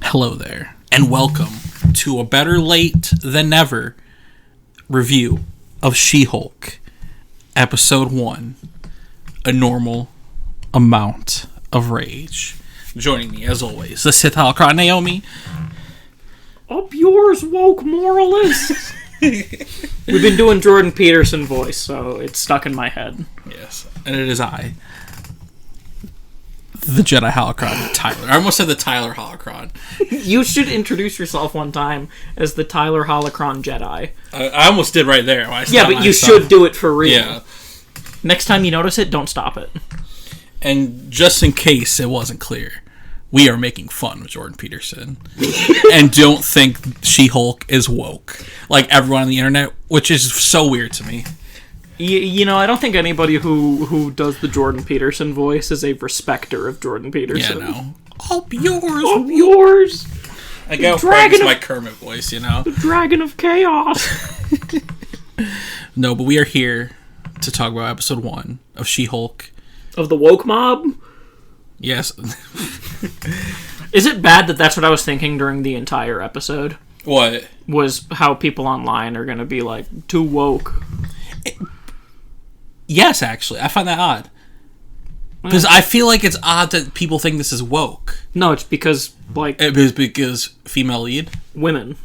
Hello there, and welcome to a better late than never review of She-Hulk, Episode 1, A Normal Amount of Rage. Joining me, as always, the Sith Holocron Naomi. Up yours, woke moralists! We've been doing Jordan Peterson voice, so it's stuck in my head. Yes, and it is I, the Jedi Holocron, Tyler. I almost said the Tyler Holocron. You should introduce yourself one time as the Tyler Holocron Jedi. I almost did right there. Yeah, but you should do it for real. Yeah. Next time you notice it, don't stop it. And just in case it wasn't clear, we are making fun of Jordan Peterson. And don't think She-Hulk is woke, like everyone on the internet, which is so weird to me. You know, I don't think anybody who does the Jordan Peterson voice is a respecter of Jordan Peterson. Yeah, no. Up yours. Up yours. I go practice my Kermit voice, you know? The Dragon of Chaos. No, but we are here to talk about episode 1 of She-Hulk. Of the woke mob? Yes. Is it bad that that's what I was thinking during the entire episode? What? Was how people online are going to be like, too woke. Yes, actually. I find that odd. Because I feel like it's odd that people think this is woke. No, it's because, like... It is because female lead? Women,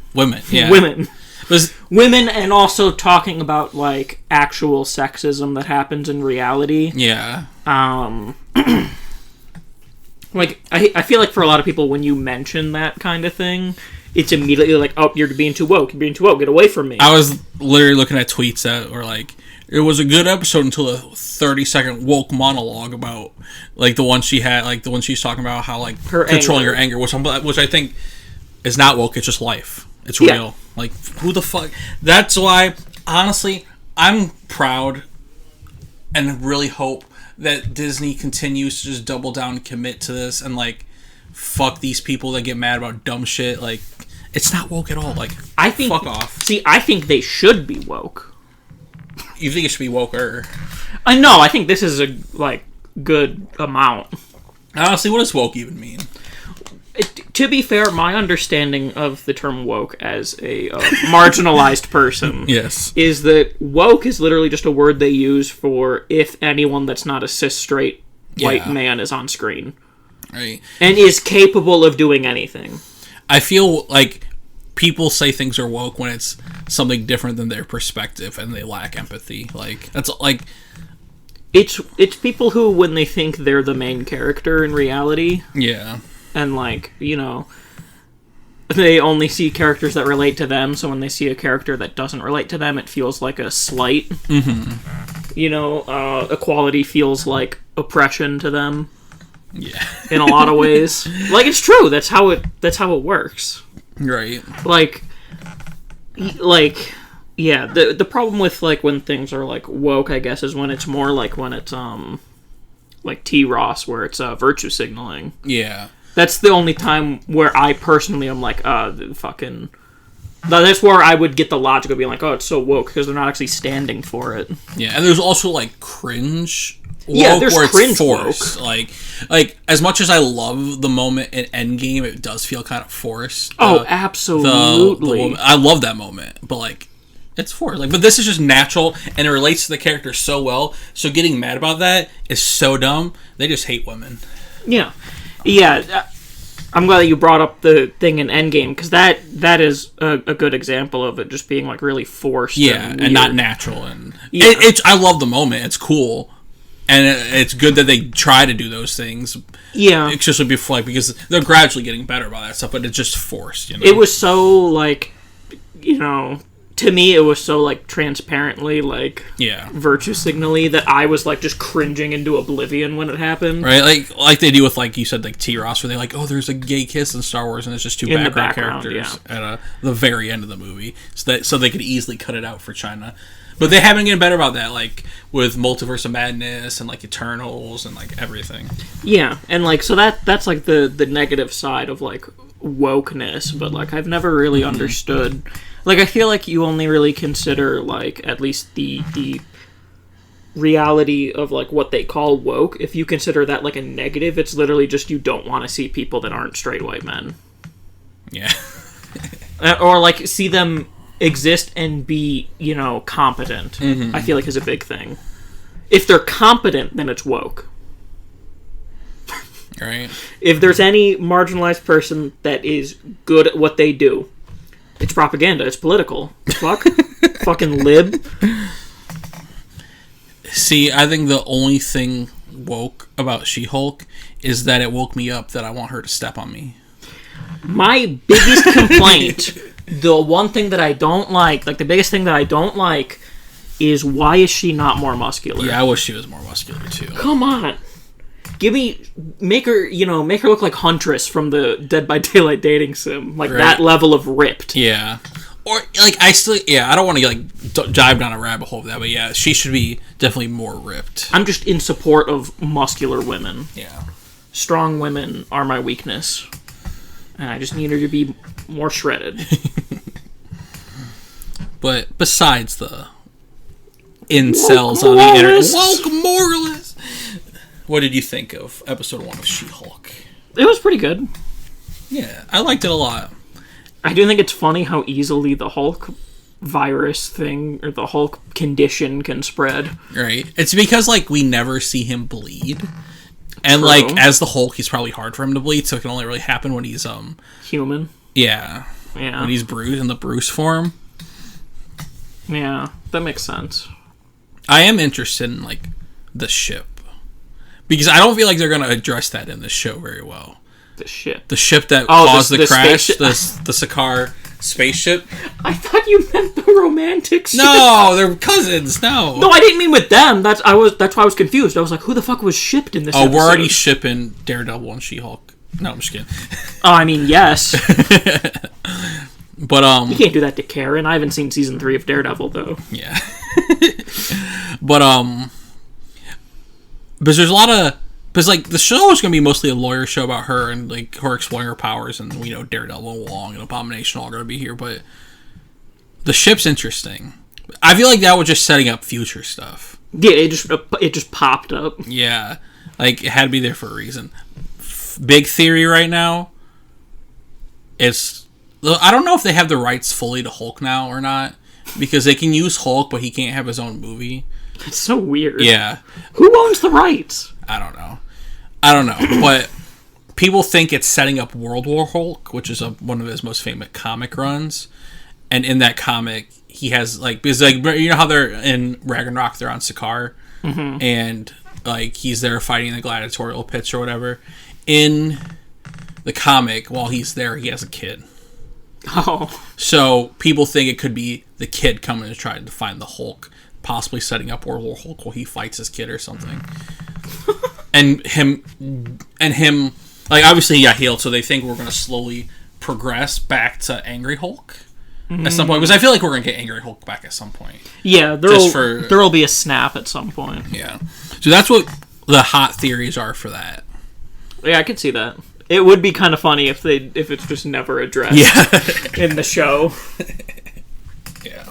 yeah. Women. Was, Women, and also talking about, like, actual sexism that happens in reality. yeah. Like, I feel like for a lot of people, when you mention that kind of thing, it's immediately like, oh, you're being too woke, get away from me. I was literally looking at tweets that were like, it was a good episode until a 30-second woke monologue about, like, the one she had, like, the one she's talking about how, like, her controlling anger. your anger, which I think is not woke, it's just life. It's real. Yeah. Like, who the fuck? That's why, honestly, I'm proud and really hope that Disney continues to just double down and commit to this and, like, fuck these people that get mad about dumb shit. Like, it's not woke at all. Like, I think, fuck off. See, I think they should be woke. You think it should be woker? I know. I think this is a, like, good amount. Honestly, what does woke even mean? To be fair, my understanding of the term woke as a marginalized person Yes. is that woke is literally just a word they use for if anyone that's not a cis straight white man is on screen. Right. And is capable of doing anything. I feel like people say things are woke when it's something different than their perspective and they lack empathy. Like, that's like... It's people who, when they think they're the main character in reality... Yeah. And, like, you know, they only see characters that relate to them, so when they see a character that doesn't relate to them, it feels like a slight. Mm-hmm. You know, equality feels like oppression to them. Yeah. In a lot of ways. Like, it's true. That's how it works. Right. Like, yeah, the problem with, like, when things are, like, woke, I guess, is when it's more like when it's, like T-Ross, where it's, virtue signaling. Yeah. That's the only time where I personally am like, fucking... That's where I would get the logic of being like, oh, it's so woke, because they're not actually standing for it. Yeah, and there's also, like, cringe woke, yeah, there's where cringe it's forced. woke. Like, as much as I love the moment in Endgame, it does feel kind of forced. Oh, absolutely. I love that moment, but, like, it's forced. Like, but this is just natural, and it relates to the character so well, so getting mad about that is so dumb. They just hate women. Yeah. Yeah, I'm glad that you brought up the thing in Endgame, because that is a good example of it just being, like, really forced. Yeah, and not natural. And yeah. I love the moment. It's cool. And it's good that they try to do those things. Yeah. It's just before, like, because they're gradually getting better about that stuff, but it's just forced, you know? It was so, like, you know... To me, it was so, like, transparently, like, virtue signally that I was, like, just cringing into oblivion when it happened. Right, like they do with, like you said, like T-Ross, where they're like, oh, there's a gay kiss in Star Wars, and it's just two background characters at the very end of the movie, so they could easily cut it out for China. But they haven't gotten better about that, like, with Multiverse of Madness and, like, Eternals and, like, everything. Yeah, and, like, so that's, like, the negative side of, like, wokeness, but, like, I've never really understood... Like, I feel like you only really consider, like, at least the reality of, like, what they call woke. If you consider that, like, a negative, it's literally just you don't want to see people that aren't straight white men. Yeah. Or, like, see them exist and be, competent. Mm-hmm. I feel like is a big thing. If they're competent, then it's woke. Right. If there's any marginalized person that is good at what they do, it's propaganda. It's political. Fuck. Fucking lib. See, I think the only thing woke about She-Hulk is that it woke me up that I want her to step on me. My biggest complaint, the one thing that I don't like the biggest thing that I don't like, is why is she not more muscular? Yeah, I wish she was more muscular too. Come on. Make her look like Huntress from the Dead by Daylight dating sim. Like, right. That level of ripped. Yeah. Or, like, I don't want to, dive down a rabbit hole with that, but yeah, she should be definitely more ripped. I'm just in support of muscular women. Yeah. Strong women are my weakness. And I just need her to be more shredded. But besides the incels on the internet, woke moralists. What did you think of episode 1 of She-Hulk? It was pretty good. Yeah, I liked it a lot. I do think it's funny how easily the Hulk virus thing, or the Hulk condition, can spread. Right. It's because, we never see him bleed. And, True. As the Hulk, he's probably hard for him to bleed, so it can only really happen when he's, human. Yeah. Yeah. When he's Bruce, in the Bruce form. Yeah, that makes sense. I am interested in, the ship. Because I don't feel like they're going to address that in this show very well. The ship? The ship that caused the crash, spaceship? the Sakaar spaceship. I thought you meant the romantic ship. No, they're cousins, no. No, I didn't mean with them. That's why I was confused. I was like, who the fuck was shipped in this episode? We're already shipping Daredevil and She-Hulk. No, I'm just kidding. Oh, I mean, yes. But, you can't do that to Karen. I haven't seen season 3 of Daredevil, though. Yeah. But there's a lot of... Because, the show is going to be mostly a lawyer show about her and, her exploring her powers, and we know Daredevil and Wong and Abomination all going to be here, but the ship's interesting. I feel like that was just setting up future stuff. Yeah, it just popped up. Yeah. It had to be there for a reason. Big theory right now is... I don't know if they have the rights fully to Hulk now or not, because they can use Hulk, but he can't have his own movie. It's so weird. Yeah. Who owns the rights? I don't know. But people think it's setting up World War Hulk, which is one of his most famous comic runs. And in that comic, he has, because, you know how they're in Ragnarok, they're on Sakaar? Mm-hmm. And, he's there fighting the gladiatorial pits or whatever. In the comic, while he's there, he has a kid. Oh. So people think it could be the kid coming to try to find the Hulk, possibly setting up World War Hulk while he fights his kid or something. and him, obviously he got healed, so they think we're going to slowly progress back to Angry Hulk at some point. Because I feel like we're going to get Angry Hulk back at some point. Yeah, there'll be a snap at some point. Yeah. So that's what the hot theories are for that. Yeah, I could see that. It would be kind of funny if it's just never addressed in the show. Yeah.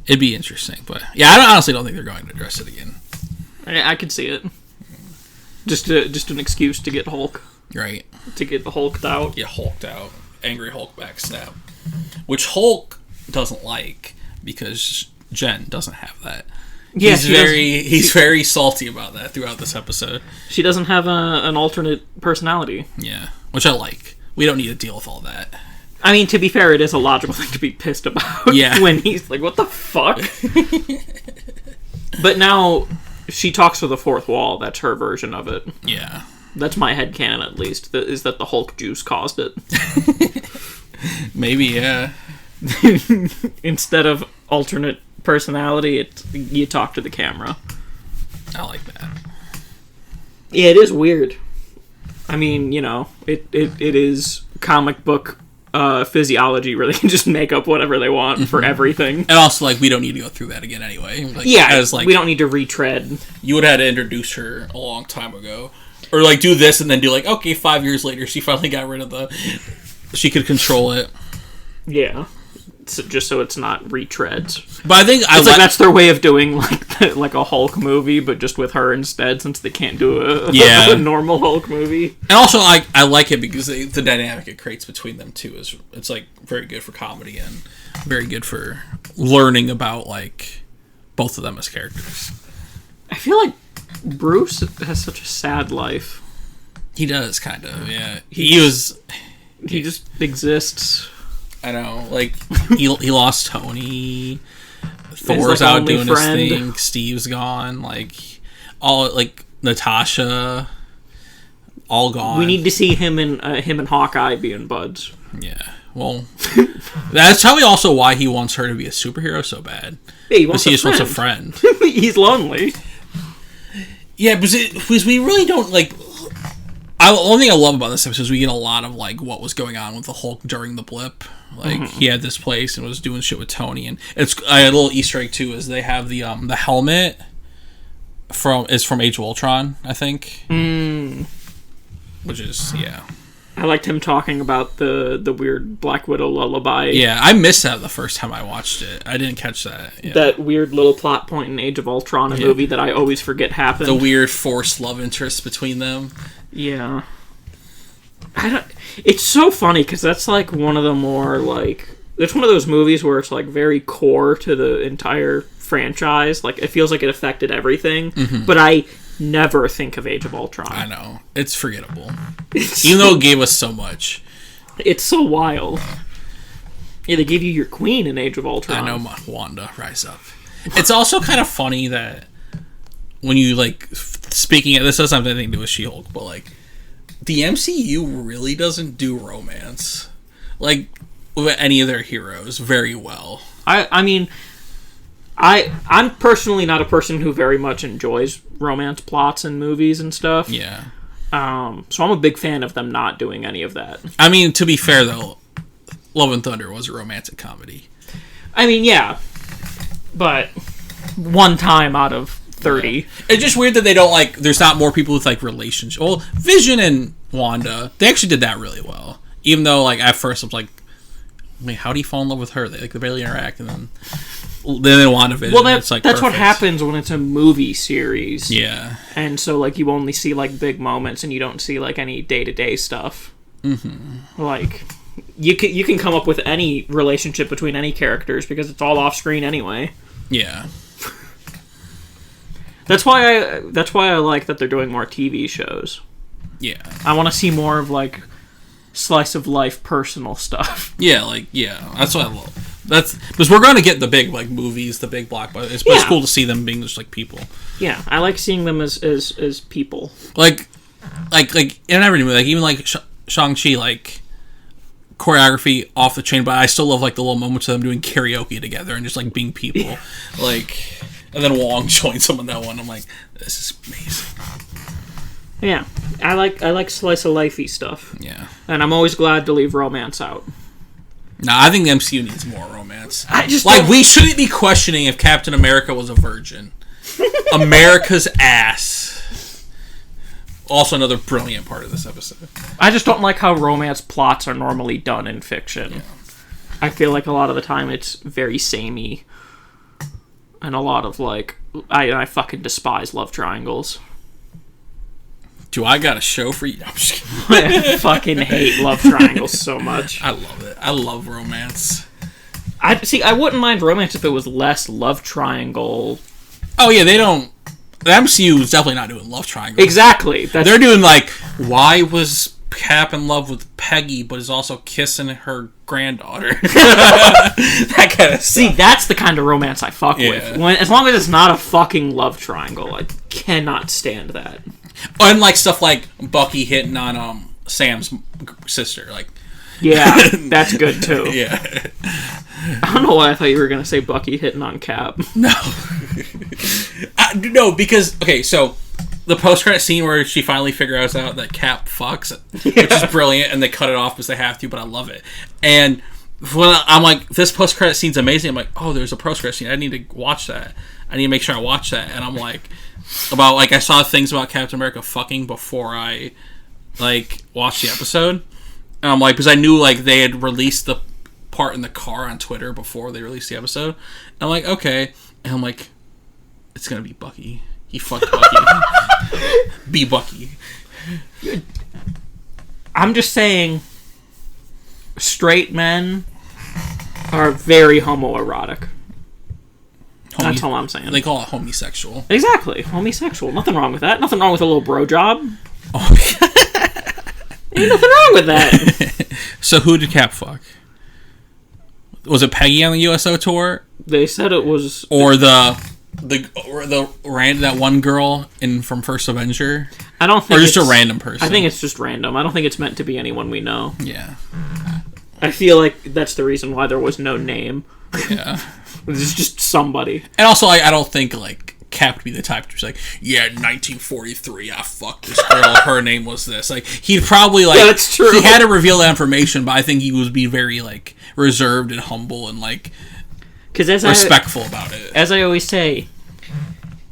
It'd be interesting, but yeah, I honestly don't think they're going to address it again. I could see it. Just an excuse to get Hulk. Right. To get Hulked out. Get Hulked out. Angry Hulk back snap. Which Hulk doesn't like, because Jen doesn't have that. Yeah, he's very salty about that throughout this episode. She doesn't have an alternate personality. Yeah, which I like. We don't need to deal with all that. I mean, to be fair, it is a logical thing to be pissed about. Yeah. When he's like, what the fuck? But now she talks to the fourth wall. That's her version of it. Yeah. That's my headcanon, at least, is that the Hulk juice caused it. Maybe, yeah. Instead of alternate personality, you talk to the camera. I like that. Yeah, it is weird. I mean, it is comic book physiology where they can just make up whatever they want for everything. And also, we don't need to go through that again anyway. We don't need to retread. You would have had to introduce her a long time ago. Or, do this and then do, okay, 5 years later, she finally got rid of she could control it. Yeah. just so it's not retreads. But I think that's their way of doing like a Hulk movie, but just with her instead, since they can't do a normal Hulk movie. And also, I like it because the dynamic it creates between them too is it's like very good for comedy and very good for learning about like both of them as characters. I feel like Bruce has such a sad life. He does, kind of, yeah. He just exists. I know, like, he lost Tony, Thor's out doing his thing, Steve's gone, like, all, like, Natasha, all gone. We need to see him and Hawkeye being buds. Yeah, well, that's probably also why he wants her to be a superhero so bad. Yeah, because he just wants a friend. He's lonely. Yeah, because we really don't, like... The only thing I love about this episode is we get a lot of, like, what was going on with the Hulk during the blip. Like, he had this place and was doing shit with Tony. And I had a little Easter egg, too, is they have the helmet from Age of Ultron, I think. Which is, yeah. I liked him talking about the weird Black Widow lullaby. Yeah, I missed that the first time I watched it. I didn't catch that. Yeah. That weird little plot point in Age of Ultron, a movie that I always forget happened. The weird forced love interest between them. Yeah. It's so funny, because that's, like, one of the more, like... It's one of those movies where it's, like, very core to the entire franchise. Like, it feels like it affected everything. But I never think of Age of Ultron. I know. It's forgettable. Even though it gave us so much. It's so wild. Yeah, they gave you your queen in Age of Ultron. I know, Wanda, rise up. It's also kind of funny that when you, like, speaking of, this doesn't have anything to do with She-Hulk, but, like, the MCU really doesn't do romance, like, with any of their heroes very well. I mean, I'm personally not a person who very much enjoys romance plots in movies and stuff. Yeah. So I'm a big fan of them not doing any of that. I mean, to be fair, though, Love and Thunder was a romantic comedy. I mean, yeah. But one time out of 30. Yeah. It's just weird that they don't, like, there's not more people with, like, relationships. Well, Vision and Wanda, they actually did that really well. Even though, like, at first I was like, wait, how do you fall in love with her? They barely interact, and then WandaVision. Well, it's like that's perfect. What happens when it's a movie series. Yeah. And so, like, you only see, like, big moments, and you don't see, like, any day-to-day stuff. Like, you can come up with any relationship between any characters because it's all off-screen anyway. Yeah. That's why I like that they're doing more TV shows. Yeah. I want to see more of, like, slice of life personal stuff. Yeah, like, yeah. That's what I love. That's because we're going to get the big, like, movies, the big blockbusters. But it's cool to see them being just, like, people. Yeah, I like seeing them as people. Like in every movie, like, even, like, Shang-Chi, like, choreography off the chain, but I still love, like, the little moments of them doing karaoke together and just, like, being people. Yeah. Like, and then Wong joins them in that one. I'm like, this is amazing. Yeah, I like slice of lifey stuff. Yeah, and I'm always glad to leave romance out. No, I think the MCU needs more romance. I just we shouldn't be questioning if Captain America was a virgin. America's ass. Also, another brilliant part of this episode. I just don't like how romance plots are normally done in fiction. Yeah. I feel like a lot of the time it's very samey, and a lot of, like, I fucking despise love triangles. Do I got a show for you? No, I'm just kidding. I fucking hate love triangles so much. I love it. I love romance. I wouldn't mind romance if it was less love triangle. Oh yeah, they don't. The MCU is definitely not doing love triangles. Exactly. They're doing, like, why was Cap in love with Peggy, but is also kissing her granddaughter? That kind of stuff. See, that's the kind of romance I fuck with. As long as it's not a fucking love triangle, I cannot stand that. And, like, stuff like Bucky hitting on Sam's sister, like. Yeah, that's good too. Yeah. I don't know why I thought you were gonna say Bucky hitting on Cap. No. No, because okay, so the post-credit scene where she finally figures out that Cap fucks, which is brilliant, and they cut it off because they have to, but I love it. And when I'm like, this post-credit scene's amazing, I'm like, oh, there's a post-credit scene. I need to watch that. I need to make sure I watch that. And I'm like, I saw things about Captain America fucking before I, like, watched the episode. And I'm like, because I knew, like, they had released the part in the car on Twitter before they released the episode. And I'm like, okay. And I'm like, it's going to be Bucky. He fucked Bucky. Be Bucky. I'm just saying, straight men are very homoerotic. That's all I'm saying. They call it homosexual. Exactly. Homosexual. Nothing wrong with that. Nothing wrong with a little bro job. Oh, Ain't nothing wrong with that. So who did Cap fuck? Was it Peggy on the USO tour? They said it was... Or that one girl from First Avenger? I don't think Or just a random person? I think it's just random. I don't think it's meant to be anyone we know. Yeah. I feel like that's the reason why there was no name. Yeah. It's just somebody. And also, I don't think, like, Cap would be the type to be like, yeah, in 1943, I fucked this girl, her name was this. Like, he'd probably, like... Yeah, that's true. He had to reveal that information, but I think he would be very, like, reserved and humble and, like, respectful about it. As I always say,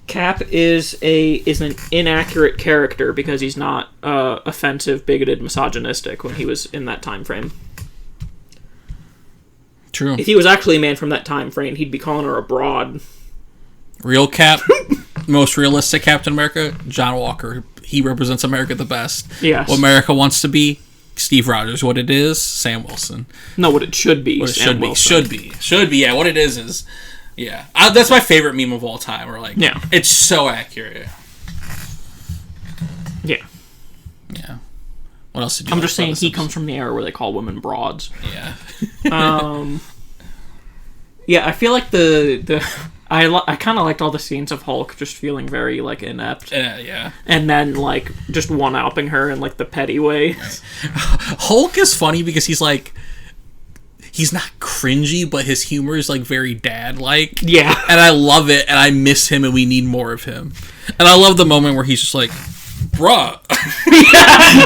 Cap is an inaccurate character because he's not offensive, bigoted, misogynistic when he was in that time frame. True. If he was actually a man from that time frame, he'd be calling her a broad. Real Cap, most realistic Captain America, John Walker. He represents America the best. Yes. What America wants to be, Steve Rogers. What it is, Sam Wilson. No, what it should be, What it Sam should be. Yeah, what it is... Yeah. That's my favorite meme of all time. Where, like, yeah. It's so accurate. Yeah. Yeah. What else did you I'm just saying he comes from the era where they call women broads. Yeah. Yeah, I feel like I kind of liked all the scenes of Hulk just feeling very, like, inept. Yeah. And then, like, just one-upping her in, like, the petty way. Right. Hulk is funny because he's, like... He's not cringy, but his humor is, like, very dad-like. Yeah. And I love it, and I miss him, and we need more of him. And I love the moment where he's just like, bruh.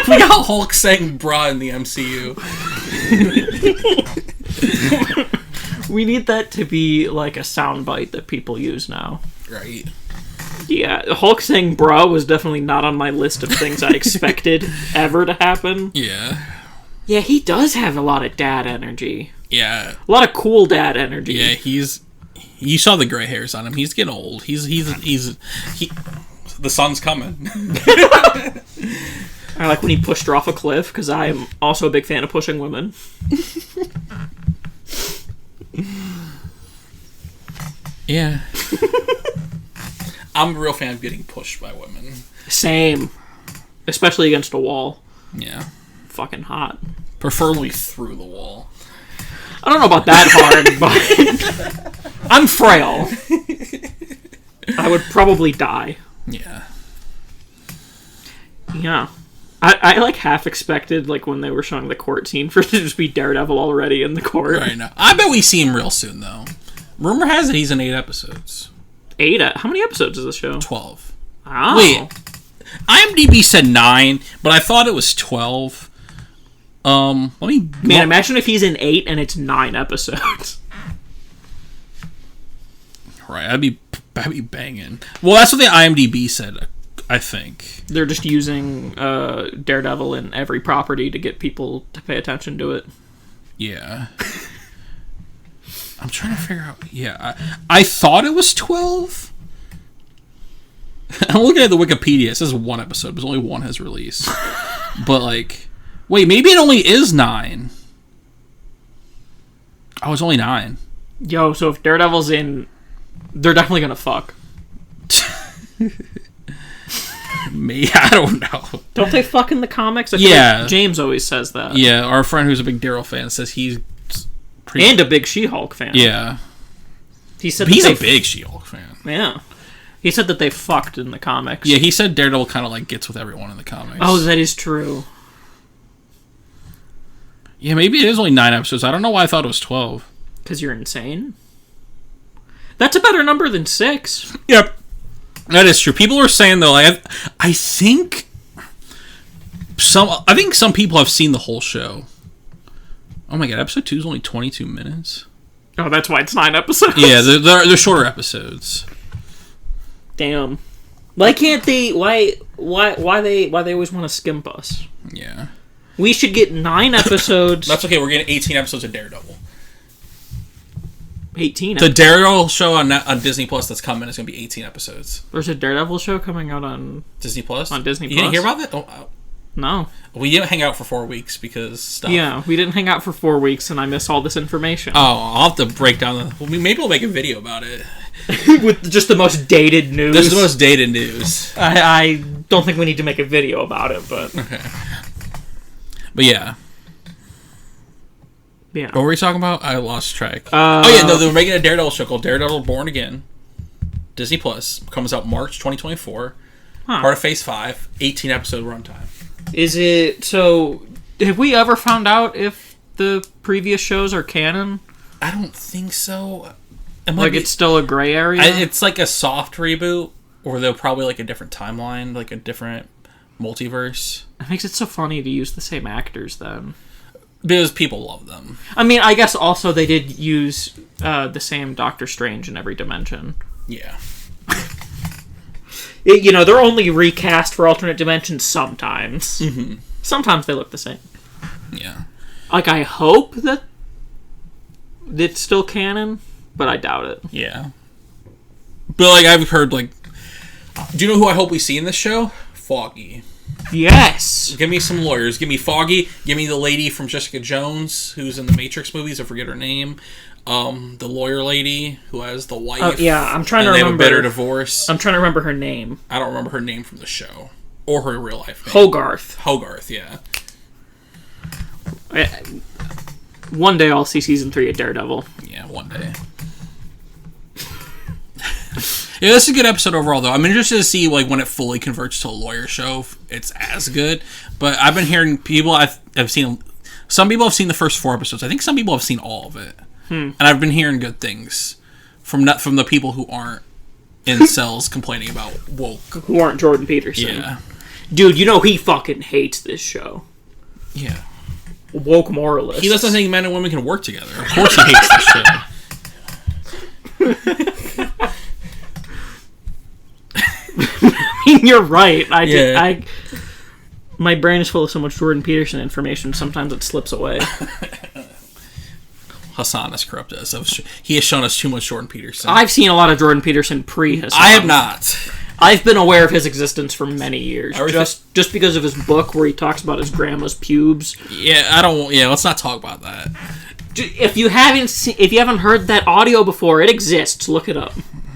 We got Hulk saying bruh in the MCU. We need that to be, like, a soundbite that people use now. Right. Yeah, Hulk saying bruh was definitely not on my list of things I expected ever to happen. Yeah. Yeah, he does have a lot of dad energy. Yeah. A lot of cool dad energy. Yeah, you saw the gray hairs on him. He's getting old. The sun's coming. I like when he pushed her off a cliff, because I am also a big fan of pushing women. Yeah. I'm a real fan of getting pushed by women. Same. Especially against a wall. Yeah. Fucking hot. Preferably through the wall. I don't know about that hard, but I'm frail. I would probably die. Yeah. Yeah. I like half expected, like, when they were showing the court scene, for it to just be Daredevil already in the court. Right now. I bet we see him real soon, though. Rumor has it he's in 8 episodes. 8? How many episodes is the show? 12. Oh. Wait. IMDb said 9, but I thought it was 12. Let me... Man, imagine if he's in 8 and it's 9 episodes. Right, that'd be banging. Well, that's what the IMDb said, I think. They're just using Daredevil in every property to get people to pay attention to it. Yeah. I'm trying to figure out... Yeah, I thought it was 12. I'm looking at the Wikipedia. It says 1 episode, but only 1 has released. But, like... Wait, maybe it only is 9. Oh, it's only 9. Yo, so if Daredevil's in... They're definitely gonna fuck. Me, I don't know. Don't they fuck in the comics? Yeah. Like James always says that. Yeah, our friend who's a big Daryl fan says he's... And a big She-Hulk fan. Yeah. He said he's a big She-Hulk fan. Yeah. He said that they fucked in the comics. Yeah, he said Daredevil kind of, like, gets with everyone in the comics. Oh, that is true. Yeah, maybe it is only 9 episodes. I don't know why I thought it was 12. Because you're insane? That's a better number than 6. Yep. That is true. People are saying, though, like, I think some people have seen the whole show. Oh my god, episode 2 is only 22 minutes. Oh, that's why it's 9 episodes. Yeah, they're shorter episodes. Damn. Why can't they... Why they always want to skimp us? Yeah. We should get 9 episodes. That's okay, we're getting 18 episodes of Daredevil. 18 The Daredevil show on Disney Plus that's coming is going to be 18 episodes. There's a Daredevil show coming out on Disney Plus? On Disney You Plus? didn't hear about that? Oh, No. we didn't hang out for 4 weeks because stuff. Yeah, we didn't hang out for 4 weeks, and I miss all this information. Oh, I'll have to break down maybe we'll make a video about it. With just the most dated news. This is the most dated news. I don't think we need to make a video about it, but... Okay. But yeah. Yeah. What were we talking about? I lost track. They're making a Daredevil show called Daredevil Born Again. Disney Plus. Comes out March 2024. Part of Phase 5. 18-episode runtime. Is it... So, have we ever found out if the previous shows are canon? I don't think so. It's still a gray area? It's like a soft reboot, or they'll probably like a different timeline, like a different multiverse. It makes it so funny to use the same actors, then. Because people love them. I mean, I guess also they did use the same Doctor Strange in every dimension. Yeah. They're only recast for alternate dimensions sometimes. Mm-hmm. Sometimes they look the same. Yeah. I hope that it's still canon, but I doubt it. Yeah. But, I've heard, do you know who I hope we see in this show? Foggy. Yes! Give me some lawyers. Give me Foggy. Give me the lady from Jessica Jones, who's in the Matrix movies. I forget her name. The lawyer lady who has the wife. Oh, yeah, I'm trying to remember. They have a bitter divorce. I'm trying to remember her name. I don't remember her name from the show. Or her real life name. Hogarth, yeah. One day I'll see season 3 of Daredevil. Yeah, one day. Yeah, this is a good episode overall, though. I'm interested to see when it fully converts to a lawyer show, if it's as good. But I've been hearing people I've seen. Some people have seen the first 4 episodes. I think some people have seen all of it, and I've been hearing good things from the people who aren't in cells complaining about woke, who aren't Jordan Peterson. Yeah, dude, he fucking hates this show. Yeah, woke moralist. He doesn't think men and women can work together. Of course, he hates this show. You're right. My brain is full of so much Jordan Peterson information. Sometimes it slips away. Hassan has corrupted us. He has shown us too much Jordan Peterson. I've seen a lot of Jordan Peterson pre-Hassan. I have not. I've been aware of his existence for many years. Just because of his book where he talks about his grandma's pubes. Yeah, let's not talk about that. If you haven't heard that audio before, it exists. Look it up.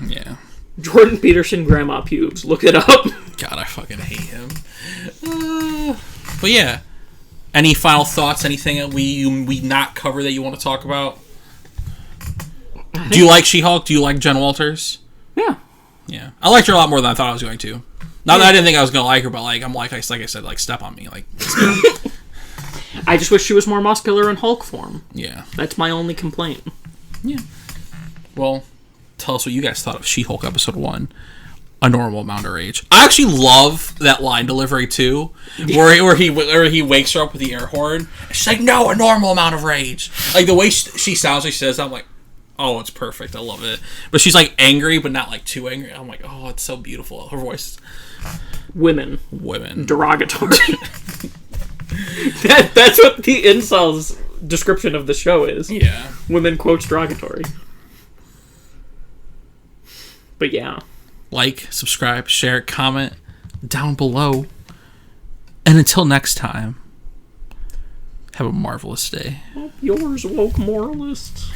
Yeah. Jordan Peterson grandma pubes. Look it up. God, I fucking hate him. But yeah. Any final thoughts? Anything that we not cover that you want to talk about? Do you like She-Hulk? Do you like Jen Walters? Yeah. Yeah. I liked her a lot more than I thought I was going to. Not that I didn't think I was going to like her, but like I said, step on me. I just wish she was more muscular in Hulk form. Yeah. That's my only complaint. Yeah. Well, tell us what you guys thought of She-Hulk episode 1. A normal amount of rage. I actually love that line delivery too, where he wakes her up with the air horn. She's like, "No, a normal amount of rage." The way she sounds, like she says, I'm like, "Oh, it's perfect. I love it." But she's angry, but not too angry. I'm like, "Oh, it's so beautiful." Her voice. Women. Derogatory. That's what the incel's description of the show is. Yeah. Women quotes derogatory. But yeah. Like, subscribe, share, comment down below. And until next time, have a marvelous day. Yours, woke moralist.